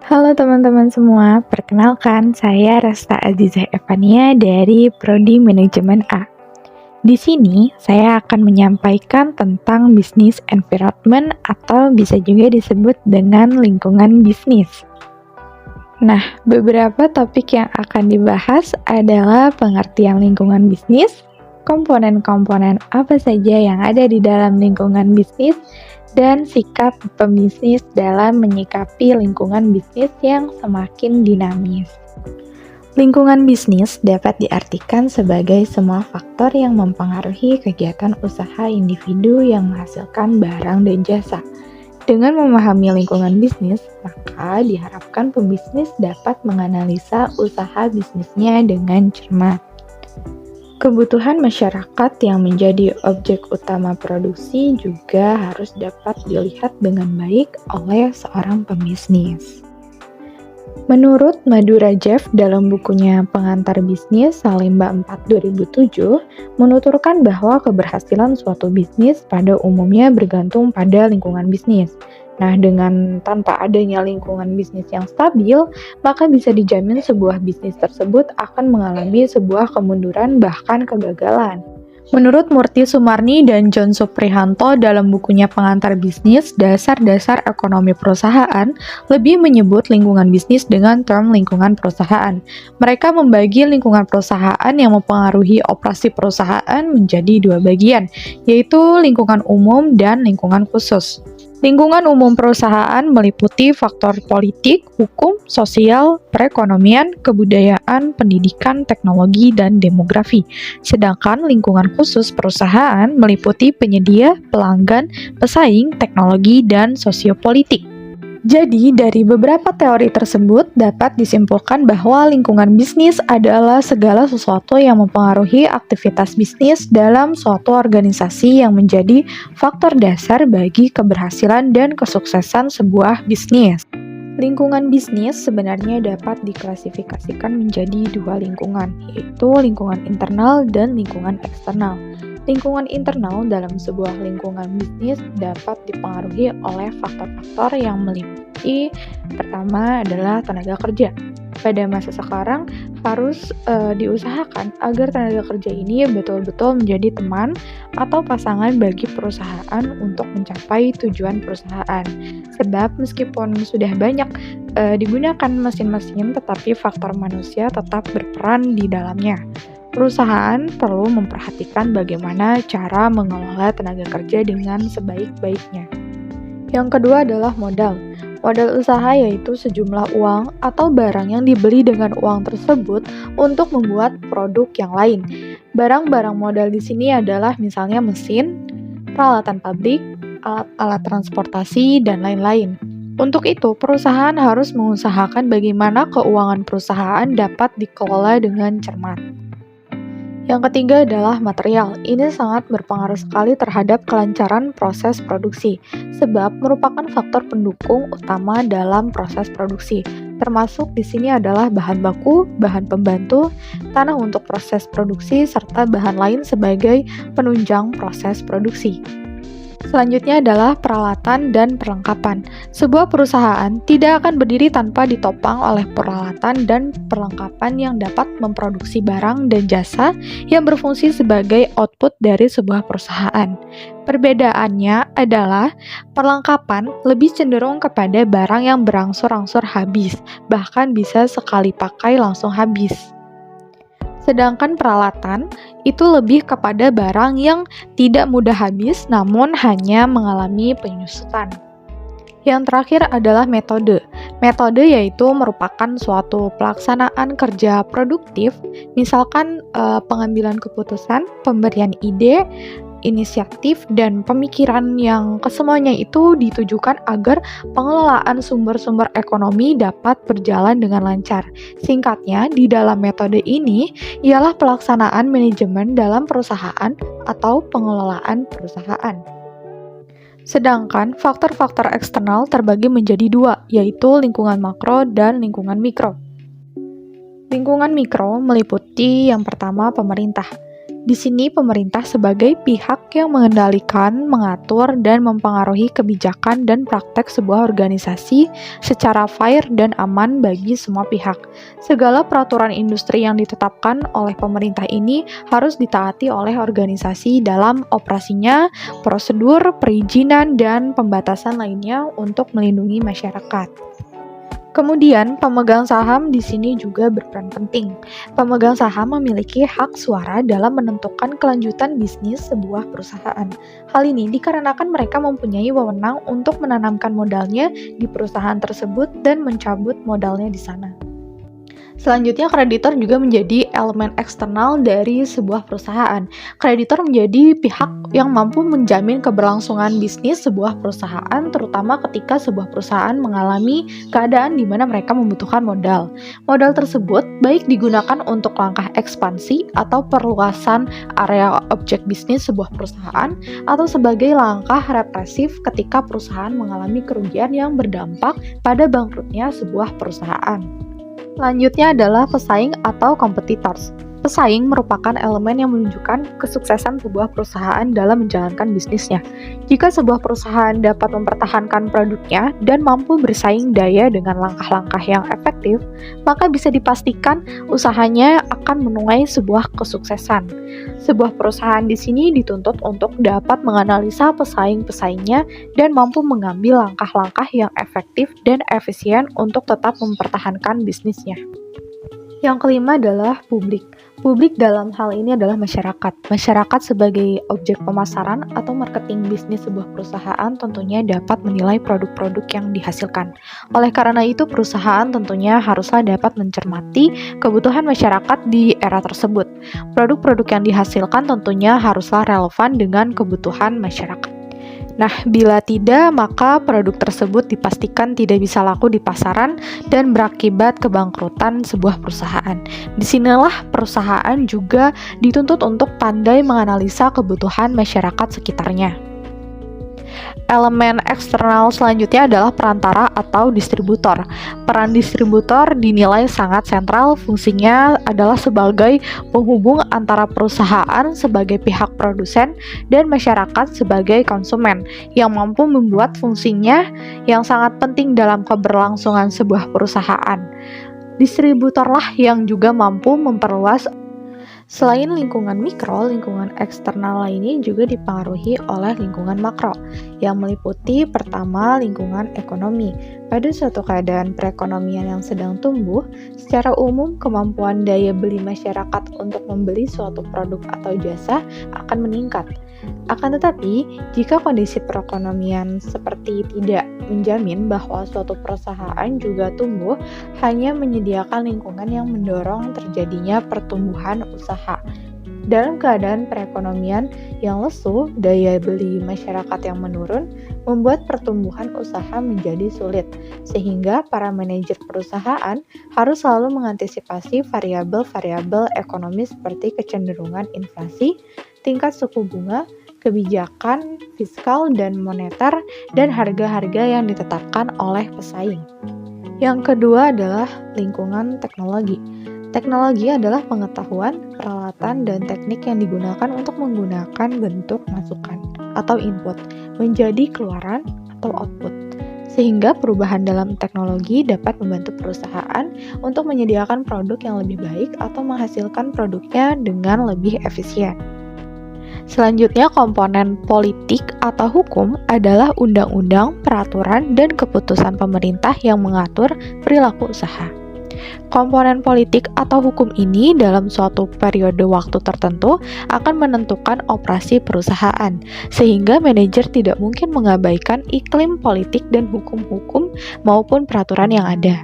Halo teman-teman semua, perkenalkan saya Resta Azizah Evania dari Prodi Manajemen A. Di sini saya akan menyampaikan tentang business environment atau bisa juga disebut dengan lingkungan bisnis. Nah, beberapa topik yang akan dibahas adalah pengertian lingkungan bisnis, komponen-komponen apa saja yang ada di dalam lingkungan bisnis, dan sikap pembisnis dalam menyikapi lingkungan bisnis yang semakin dinamis. Lingkungan bisnis dapat diartikan sebagai semua faktor yang mempengaruhi kegiatan usaha individu yang menghasilkan barang dan jasa. Dengan memahami lingkungan bisnis, maka diharapkan pembisnis dapat menganalisa usaha bisnisnya dengan cermat. Kebutuhan masyarakat yang menjadi objek utama produksi juga harus dapat dilihat dengan baik oleh seorang pembisnis. Menurut Madura Jeff dalam bukunya Pengantar Bisnis Salemba 4 2007, menuturkan bahwa keberhasilan suatu bisnis pada umumnya bergantung pada lingkungan bisnis. Nah, dengan tanpa adanya lingkungan bisnis yang stabil, maka bisa dijamin sebuah bisnis tersebut akan mengalami sebuah kemunduran bahkan kegagalan. Menurut Murti Sumarni dan John Suprihanto dalam bukunya Pengantar Bisnis, Dasar-Dasar Ekonomi Perusahaan lebih menyebut lingkungan bisnis dengan term lingkungan perusahaan. Mereka membagi lingkungan perusahaan yang mempengaruhi operasi perusahaan menjadi dua bagian, yaitu lingkungan umum dan lingkungan khusus. Lingkungan umum perusahaan meliputi faktor politik, hukum, sosial, perekonomian, kebudayaan, pendidikan, teknologi, dan demografi. Sedangkan lingkungan khusus perusahaan meliputi penyedia, pelanggan, pesaing, teknologi, dan sosiopolitik. Jadi, dari beberapa teori tersebut dapat disimpulkan bahwa lingkungan bisnis adalah segala sesuatu yang mempengaruhi aktivitas bisnis dalam suatu organisasi yang menjadi faktor dasar bagi keberhasilan dan kesuksesan sebuah bisnis. Lingkungan bisnis sebenarnya dapat diklasifikasikan menjadi dua lingkungan, yaitu lingkungan internal dan lingkungan eksternal. Lingkungan internal dalam sebuah lingkungan bisnis dapat dipengaruhi oleh faktor-faktor yang meliputi pertama adalah tenaga kerja. Pada masa sekarang harus diusahakan agar tenaga kerja ini betul-betul menjadi teman atau pasangan bagi perusahaan untuk mencapai tujuan perusahaan. Sebab meskipun sudah banyak digunakan mesin-mesin, tetapi faktor manusia tetap berperan di dalamnya. Perusahaan perlu memperhatikan bagaimana cara mengelola tenaga kerja dengan sebaik-baiknya. Yang kedua adalah modal. Modal usaha yaitu sejumlah uang atau barang yang dibeli dengan uang tersebut untuk membuat produk yang lain. Barang-barang modal di sini adalah misalnya mesin, peralatan pabrik, alat-alat transportasi, dan lain-lain. Untuk itu, perusahaan harus mengusahakan bagaimana keuangan perusahaan dapat dikelola dengan cermat. Yang ketiga adalah material. Ini sangat berpengaruh sekali terhadap kelancaran proses produksi, sebab merupakan faktor pendukung utama dalam proses produksi. Termasuk di sini adalah bahan baku, bahan pembantu, tanah untuk proses produksi, serta bahan lain sebagai penunjang proses produksi. Selanjutnya adalah peralatan dan perlengkapan. Sebuah perusahaan tidak akan berdiri tanpa ditopang oleh peralatan dan perlengkapan yang dapat memproduksi barang dan jasa yang berfungsi sebagai output dari sebuah perusahaan. Perbedaannya adalah perlengkapan lebih cenderung kepada barang yang berangsur-angsur habis, bahkan bisa sekali pakai langsung habis. Sedangkan peralatan itu lebih kepada barang yang tidak mudah habis namun hanya mengalami penyusutan. Yang terakhir adalah metode. Metode yaitu merupakan suatu pelaksanaan kerja produktif, misalkan pengambilan keputusan, pemberian ide, inisiatif, dan pemikiran yang kesemuanya itu ditujukan agar pengelolaan sumber-sumber ekonomi dapat berjalan dengan lancar. Singkatnya, di dalam metode ini ialah pelaksanaan manajemen dalam perusahaan atau pengelolaan perusahaan. Sedangkan faktor-faktor eksternal terbagi menjadi dua, yaitu lingkungan makro dan lingkungan mikro. Lingkungan mikro meliputi yang pertama pemerintah. Di sini pemerintah sebagai pihak yang mengendalikan, mengatur, dan mempengaruhi kebijakan dan praktek sebuah organisasi secara fair dan aman bagi semua pihak. Segala peraturan industri yang ditetapkan oleh pemerintah ini harus ditaati oleh organisasi dalam operasinya, prosedur, perizinan, dan pembatasan lainnya untuk melindungi masyarakat. Kemudian, pemegang saham di sini juga berperan penting. Pemegang saham memiliki hak suara dalam menentukan kelanjutan bisnis sebuah perusahaan. Hal ini dikarenakan mereka mempunyai wewenang untuk menanamkan modalnya di perusahaan tersebut dan mencabut modalnya di sana. Selanjutnya, kreditor juga menjadi elemen eksternal dari sebuah perusahaan. Kreditor menjadi pihak yang mampu menjamin keberlangsungan bisnis sebuah perusahaan, terutama ketika sebuah perusahaan mengalami keadaan di mana mereka membutuhkan modal. Modal tersebut baik digunakan untuk langkah ekspansi atau perluasan area objek bisnis sebuah perusahaan, atau sebagai langkah represif ketika perusahaan mengalami kerugian yang berdampak pada bangkrutnya sebuah perusahaan. Selanjutnya adalah pesaing atau competitors. Pesaing merupakan elemen yang menunjukkan kesuksesan sebuah perusahaan dalam menjalankan bisnisnya. Jika sebuah perusahaan dapat mempertahankan produknya dan mampu bersaing daya dengan langkah-langkah yang efektif, maka bisa dipastikan usahanya akan menuai sebuah kesuksesan. Sebuah perusahaan di sini dituntut untuk dapat menganalisa pesaing-pesaingnya dan mampu mengambil langkah-langkah yang efektif dan efisien untuk tetap mempertahankan bisnisnya. Yang kelima adalah publik. Publik dalam hal ini adalah masyarakat. Masyarakat sebagai objek pemasaran atau marketing bisnis sebuah perusahaan tentunya dapat menilai produk-produk yang dihasilkan. Oleh karena itu, perusahaan tentunya haruslah dapat mencermati kebutuhan masyarakat di era tersebut. Produk-produk yang dihasilkan tentunya haruslah relevan dengan kebutuhan masyarakat. Nah, bila tidak, maka produk tersebut dipastikan tidak bisa laku di pasaran dan berakibat kebangkrutan sebuah perusahaan. Disinilah perusahaan juga dituntut untuk pandai menganalisa kebutuhan masyarakat sekitarnya. Elemen eksternal selanjutnya adalah perantara atau distributor. Peran distributor dinilai sangat sentral, fungsinya adalah sebagai penghubung antara perusahaan sebagai pihak produsen dan masyarakat sebagai konsumen, yang mampu membuat fungsinya yang sangat penting dalam keberlangsungan sebuah perusahaan. Distributorlah yang juga mampu memperluas. Selain lingkungan mikro, lingkungan eksternal lainnya juga dipengaruhi oleh lingkungan makro, yang meliputi pertama lingkungan ekonomi. Pada suatu keadaan perekonomian yang sedang tumbuh, secara umum kemampuan daya beli masyarakat untuk membeli suatu produk atau jasa akan meningkat. Akan tetapi, jika kondisi perekonomian seperti tidak menjamin bahwa suatu perusahaan juga tumbuh, hanya menyediakan lingkungan yang mendorong terjadinya pertumbuhan usaha. Dalam keadaan perekonomian yang lesu, daya beli masyarakat yang menurun membuat pertumbuhan usaha menjadi sulit, sehingga para manajer perusahaan harus selalu mengantisipasi variabel-variabel ekonomi seperti kecenderungan inflasi, tingkat suku bunga, kebijakan fiskal dan moneter, dan harga-harga yang ditetapkan oleh pesaing. Yang kedua adalah lingkungan teknologi. Teknologi adalah pengetahuan, peralatan, dan teknik yang digunakan untuk menggunakan bentuk masukan atau input menjadi keluaran atau output. Sehingga perubahan dalam teknologi dapat membantu perusahaan untuk menyediakan produk yang lebih baik atau menghasilkan produknya dengan lebih efisien. Selanjutnya, komponen politik atau hukum adalah undang-undang, peraturan, dan keputusan pemerintah yang mengatur perilaku usaha. Komponen politik atau hukum ini dalam suatu periode waktu tertentu akan menentukan operasi perusahaan, sehingga manajer tidak mungkin mengabaikan iklim politik dan hukum-hukum maupun peraturan yang ada.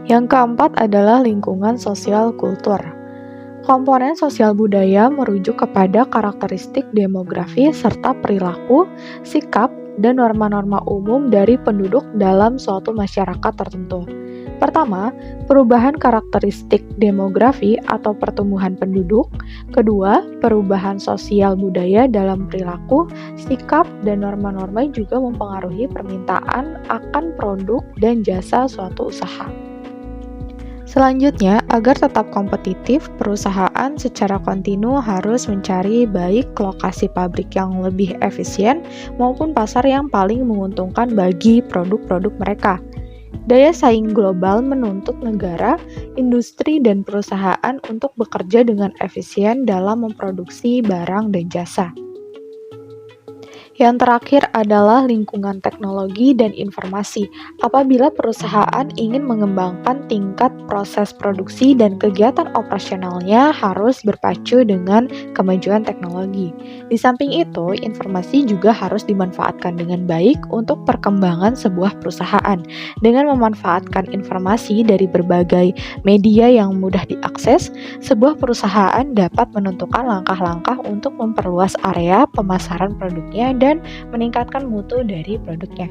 Yang keempat adalah lingkungan sosial kultur. Komponen sosial budaya merujuk kepada karakteristik demografi serta perilaku, sikap, dan norma-norma umum dari penduduk dalam suatu masyarakat tertentu. Pertama, perubahan karakteristik demografi atau pertumbuhan penduduk. Kedua, perubahan sosial budaya dalam perilaku, sikap, dan norma-norma juga mempengaruhi permintaan akan produk dan jasa suatu usaha. Selanjutnya, agar tetap kompetitif, perusahaan secara kontinu harus mencari baik lokasi pabrik yang lebih efisien maupun pasar yang paling menguntungkan bagi produk-produk mereka. Daya saing global menuntut negara, industri, dan perusahaan untuk bekerja dengan efisien dalam memproduksi barang dan jasa. Yang terakhir adalah lingkungan teknologi dan informasi. Apabila perusahaan ingin mengembangkan tingkat proses produksi dan kegiatan operasionalnya harus berpacu dengan kemajuan teknologi. Di samping itu, informasi juga harus dimanfaatkan dengan baik untuk perkembangan sebuah perusahaan. Dengan memanfaatkan informasi dari berbagai media yang mudah diakses, sebuah perusahaan dapat menentukan langkah-langkah untuk memperluas area pemasaran produknya dan meningkatkan mutu dari produknya.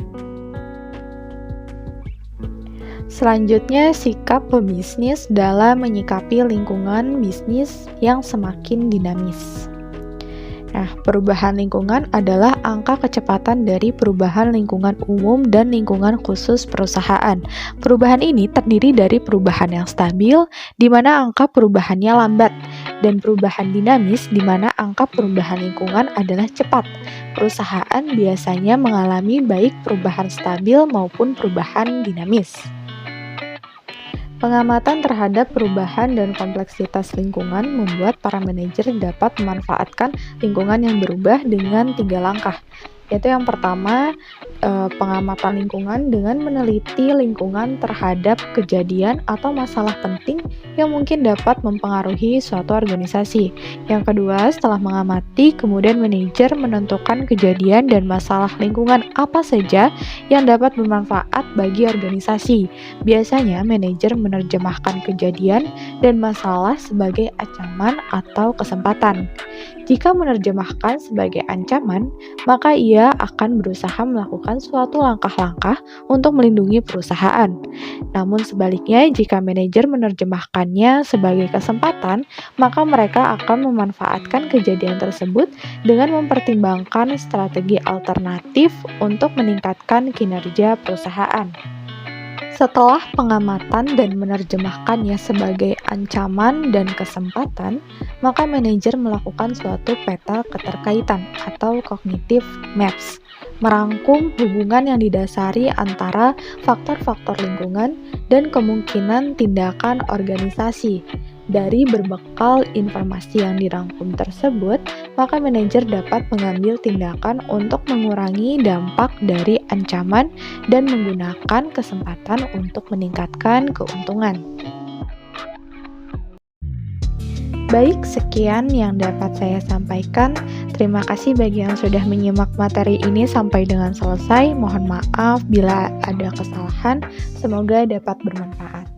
Selanjutnya, sikap pebisnis dalam menyikapi lingkungan bisnis yang semakin dinamis. Nah, perubahan lingkungan adalah angka kecepatan dari perubahan lingkungan umum dan lingkungan khusus perusahaan. Perubahan ini terdiri dari perubahan yang stabil, di mana angka perubahannya lambat, dan perubahan dinamis, di mana angka perubahan lingkungan adalah cepat. Perusahaan biasanya mengalami baik perubahan stabil maupun perubahan dinamis. Pengamatan terhadap perubahan dan kompleksitas lingkungan membuat para manajer dapat memanfaatkan lingkungan yang berubah dengan 3 langkah. Yaitu yang pertama, pengamatan lingkungan dengan meneliti lingkungan terhadap kejadian atau masalah penting yang mungkin dapat mempengaruhi suatu organisasi. Yang kedua, setelah mengamati, kemudian manajer menentukan kejadian dan masalah lingkungan apa saja yang dapat bermanfaat bagi organisasi. Biasanya, manajer menerjemahkan kejadian dan masalah sebagai ancaman atau kesempatan. Jika menerjemahkan sebagai ancaman, maka ia akan berusaha melakukan suatu langkah-langkah untuk melindungi perusahaan. Namun sebaliknya, jika manajer menerjemahkannya sebagai kesempatan, maka mereka akan memanfaatkan kejadian tersebut dengan mempertimbangkan strategi alternatif untuk meningkatkan kinerja perusahaan. Setelah pengamatan dan menerjemahkannya sebagai ancaman dan kesempatan, maka manajer melakukan suatu peta keterkaitan atau cognitive maps, merangkum hubungan yang didasari antara faktor-faktor lingkungan dan kemungkinan tindakan organisasi. Dari berbekal informasi yang dirangkum tersebut, maka manajer dapat mengambil tindakan untuk mengurangi dampak dari ancaman dan menggunakan kesempatan untuk meningkatkan keuntungan. Baik, sekian yang dapat saya sampaikan. Terima kasih bagi yang sudah menyimak materi ini sampai dengan selesai. Mohon maaf bila ada kesalahan. Semoga dapat bermanfaat.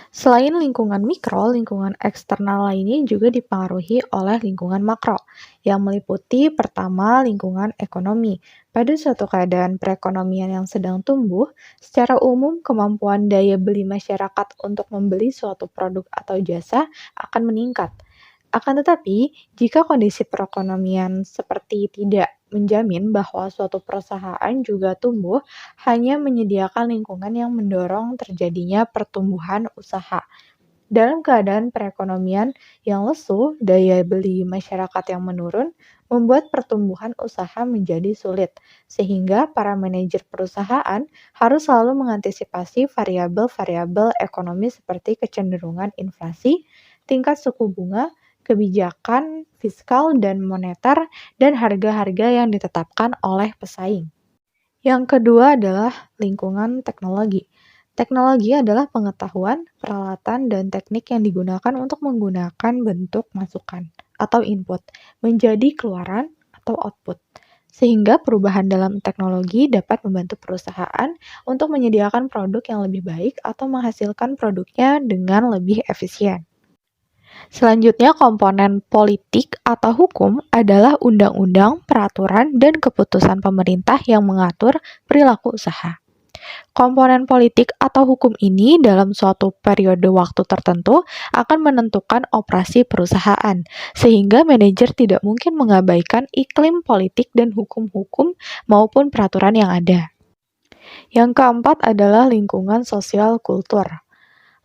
Selain lingkungan mikro, lingkungan eksternal lainnya juga dipengaruhi oleh lingkungan makro, yang meliputi pertama lingkungan ekonomi. Pada suatu keadaan perekonomian yang sedang tumbuh, secara umum kemampuan daya beli masyarakat untuk membeli suatu produk atau jasa akan meningkat. Akan tetapi, jika kondisi perekonomian seperti tidak menjamin bahwa suatu perusahaan juga tumbuh, hanya menyediakan lingkungan yang mendorong terjadinya pertumbuhan usaha. Dalam keadaan perekonomian yang lesu, daya beli masyarakat yang menurun membuat pertumbuhan usaha menjadi sulit, sehingga para manajer perusahaan harus selalu mengantisipasi variabel-variabel ekonomi seperti kecenderungan inflasi, tingkat suku bunga, kebijakan fiskal dan moneter, dan harga-harga yang ditetapkan oleh pesaing. Yang kedua adalah lingkungan teknologi. Teknologi adalah pengetahuan, peralatan, dan teknik yang digunakan untuk menggunakan bentuk masukan atau input menjadi keluaran atau output. Sehingga perubahan dalam teknologi dapat membantu perusahaan untuk menyediakan produk yang lebih baik atau menghasilkan produknya dengan lebih efisien. Selanjutnya, komponen politik atau hukum adalah undang-undang, peraturan, dan keputusan pemerintah yang mengatur perilaku usaha. Komponen politik atau hukum ini dalam suatu periode waktu tertentu akan menentukan operasi perusahaan, sehingga manajer tidak mungkin mengabaikan iklim politik dan hukum-hukum maupun peraturan yang ada. Yang keempat adalah lingkungan sosial kultur.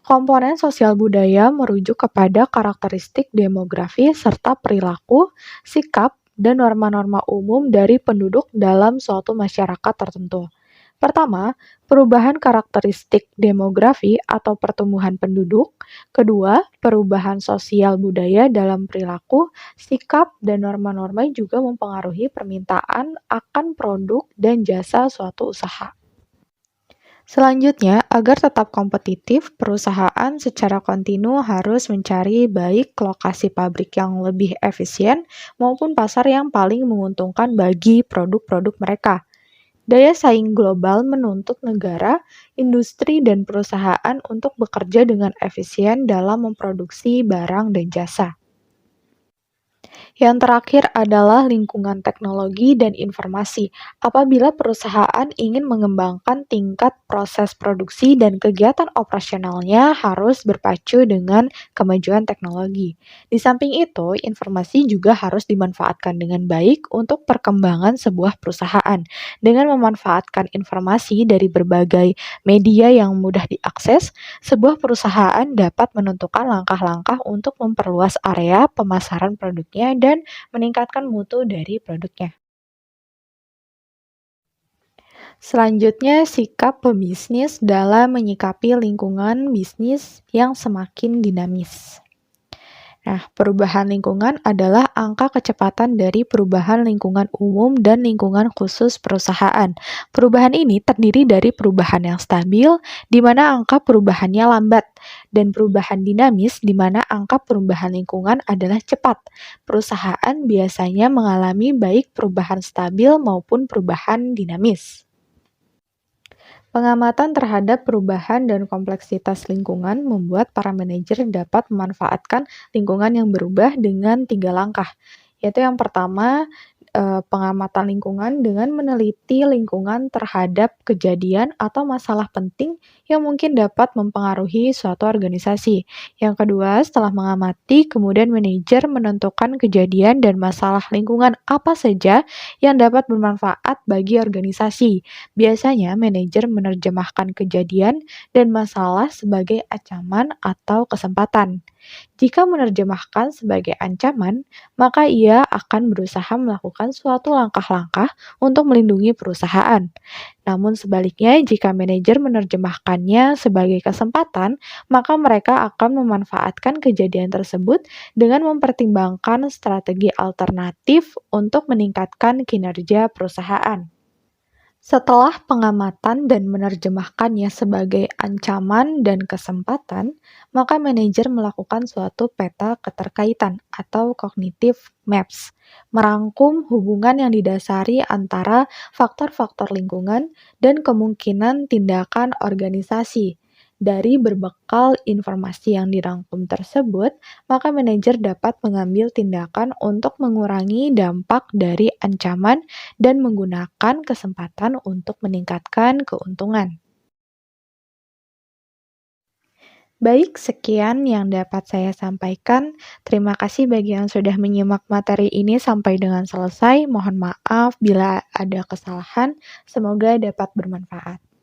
Komponen sosial budaya merujuk kepada karakteristik demografi serta perilaku, sikap, dan norma-norma umum dari penduduk dalam suatu masyarakat tertentu. Pertama, perubahan karakteristik demografi atau pertumbuhan penduduk. Kedua, perubahan sosial budaya dalam perilaku, sikap, dan norma-norma juga mempengaruhi permintaan akan produk dan jasa suatu usaha. Selanjutnya, agar tetap kompetitif, perusahaan secara kontinu harus mencari baik lokasi pabrik yang lebih efisien maupun pasar yang paling menguntungkan bagi produk-produk mereka. Daya saing global menuntut negara, industri, dan perusahaan untuk bekerja dengan efisien dalam memproduksi barang dan jasa. Yang terakhir adalah lingkungan teknologi dan informasi. Apabila perusahaan ingin mengembangkan tingkat proses produksi dan kegiatan operasionalnya harus berpacu dengan kemajuan teknologi. Di samping itu, informasi juga harus dimanfaatkan dengan baik untuk perkembangan sebuah perusahaan. Dengan memanfaatkan informasi dari berbagai media yang mudah diakses, sebuah perusahaan dapat menentukan langkah-langkah untuk memperluas area pemasaran produknya dan meningkatkan mutu dari produknya. Selanjutnya, sikap pebisnis dalam menyikapi lingkungan bisnis yang semakin dinamis. Nah, perubahan lingkungan adalah angka kecepatan dari perubahan lingkungan umum dan lingkungan khusus perusahaan. Perubahan ini terdiri dari perubahan yang stabil, di mana angka perubahannya lambat, dan perubahan dinamis, di mana angka perubahan lingkungan adalah cepat. Perusahaan biasanya mengalami baik perubahan stabil maupun perubahan dinamis. Pengamatan terhadap perubahan dan kompleksitas lingkungan membuat para manajer dapat memanfaatkan lingkungan yang berubah dengan 3 langkah, yaitu yang pertama, pengamatan lingkungan dengan meneliti lingkungan terhadap kejadian atau masalah penting yang mungkin dapat mempengaruhi suatu organisasi. Yang kedua, setelah mengamati, kemudian manajer menentukan kejadian dan masalah lingkungan apa saja yang dapat bermanfaat bagi organisasi. Biasanya, manajer menerjemahkan kejadian dan masalah sebagai ancaman atau kesempatan. Jika menerjemahkan sebagai ancaman, maka ia akan berusaha melakukan suatu langkah-langkah untuk melindungi perusahaan. Namun sebaliknya, jika manajer menerjemahkannya sebagai kesempatan, maka mereka akan memanfaatkan kejadian tersebut dengan mempertimbangkan strategi alternatif untuk meningkatkan kinerja perusahaan. Setelah pengamatan dan menerjemahkannya sebagai ancaman dan kesempatan, maka manajer melakukan suatu peta keterkaitan atau cognitive maps, merangkum hubungan yang didasari antara faktor-faktor lingkungan dan kemungkinan tindakan organisasi. Dari berbekal informasi yang dirangkum tersebut, maka manajer dapat mengambil tindakan untuk mengurangi dampak dari ancaman dan menggunakan kesempatan untuk meningkatkan keuntungan. Baik, sekian yang dapat saya sampaikan. Terima kasih bagi yang sudah menyimak materi ini sampai dengan selesai. Mohon maaf bila ada kesalahan. Semoga dapat bermanfaat.